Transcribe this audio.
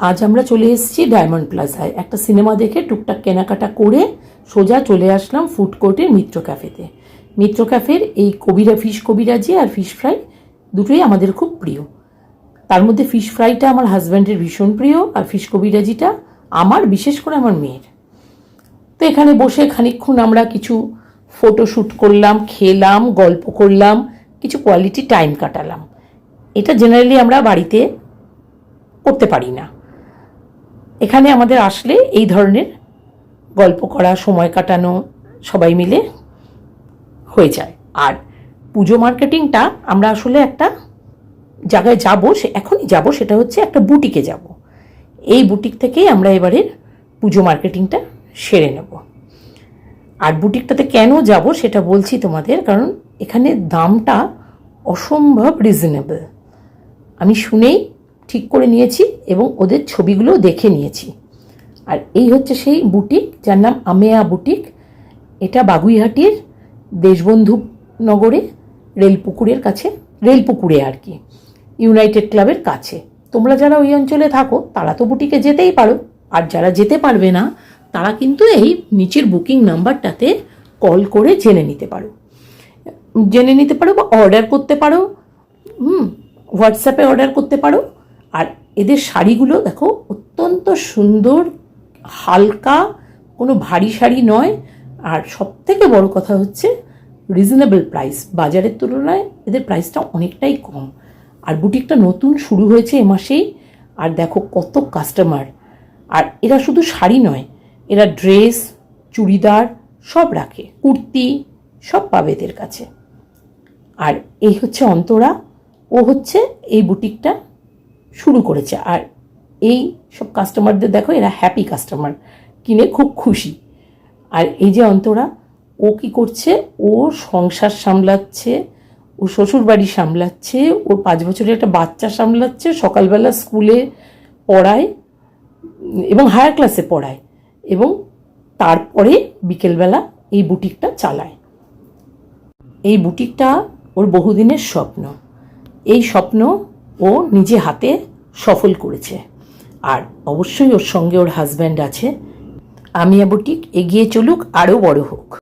আজ আমরা চলে এসেছি ডায়মন্ড প্লাজায়। একটা সিনেমা দেখে টুকটাক কেনাকাটা করে সোজা চলে আসলাম ফুড কোর্টের মিত্র ক্যাফেতে। মিত্র ক্যাফের এই ফিশ কবিরাজি আর ফিশ ফ্রাই দুটোই আমাদের খুব প্রিয়। তার মধ্যে ফিশ ফ্রাইটা আমার হাজব্যান্ডের ভীষণ প্রিয়, আর ফিশ কবিরাজিটা আমার, বিশেষ করে আমার মেয়ের। তো এখানে বসে খানিকক্ষণ আমরা কিছু ফটোশ্যুট করলাম, খেলাম, গল্প করলাম, কিছু কোয়ালিটি টাইম কাটালাম। এটা জেনারেলি আমরা বাড়িতে করতে পারি না। এখানে আমাদের আসলে এই ধরনের গল্প করা, সময় কাটানো সবাই মিলে হয়ে যায়। আর পুজো মার্কেটিংটা আমরা আসলে একটা জায়গায় যাব, এখনই যাব, সেটা হচ্ছে একটা বুটিকে যাব। এই বুটিক থেকেই আমরা এবারে পুজো মার্কেটিংটা সেরে নেব। আর বুটিকটাতে কেন যাব সেটা বলছি তোমাদের, কারণ এখানে দামটা অসম্ভব রিজনেবল। আমি শুনেই ঠিক করে নিয়েছি এবং ওদের ছবিগুলো দেখে নিয়েছি। আর এই হচ্ছে সেই বুটিক, যার নাম আমেয়া বুটিক। এটা বাগুইহাটির দেশবন্ধু নগরে রেলপুকুরের কাছে, রেলপুকুরে আর কি, ইউনাইটেড ক্লাবের কাছে। তোমরা যারা ওই অঞ্চলে থাকো তারা তো বুটিকে যেতেই পারো, আর যারা যেতে পারবে না তারা কিন্তু এই নিচের বুকিং নাম্বারটাতে কল করে জেনে নিতে পারো বা অর্ডার করতে পারো। হোয়াটসঅ্যাপে অর্ডার করতে পারো। আর এদের শাড়িগুলো দেখো অত্যন্ত সুন্দর, হালকা, কোনো ভারী শাড়ি নয়। আর সবথেকে বড় কথা হচ্ছে রিজনেবল প্রাইস। বাজারের তুলনায় এদের প্রাইসটা অনেকটাই কম। আর বুটিকটা নতুন শুরু হয়েছে এ মাসেই। আর দেখো কত কাস্টমার। আর এরা শুধু শাড়ি নয়, এরা ড্রেস, চুড়িদার সব রাখে, কুর্তি সব পাবে এদের কাছে। আর এই হচ্ছে অন্তরা, ও হচ্ছে এই বুটিকটা শুরু করেছে। আর এই সব কাস্টমারদের দেখো, এরা হ্যাপি কাস্টমার, কিনে খুব খুশি। আর এই যে অন্তরা, ও কি করছে, ও সংসার সামলাচ্ছে, ও শ্বশুর বাড়ি সামলাচ্ছে, ওর 5 বছরের একটা বাচ্চা সামলাচ্ছে, সকালবেলা স্কুলে পড়ায় এবং হায়ার ক্লাসে পড়ায়, এবং তারপরে বিকেলবেলা এই বুটিকটা চালায়। এই বুটিকটা ওর বহুদিনের স্বপ্ন। এই স্বপ্ন ও নিজে হাতে সফল করেছে। আর অবশ্যই ওর সঙ্গে ওর হাজব্যান্ড আছে। আমিয়া বুটিক এগিয়ে চলুক, আরও বড় হোক।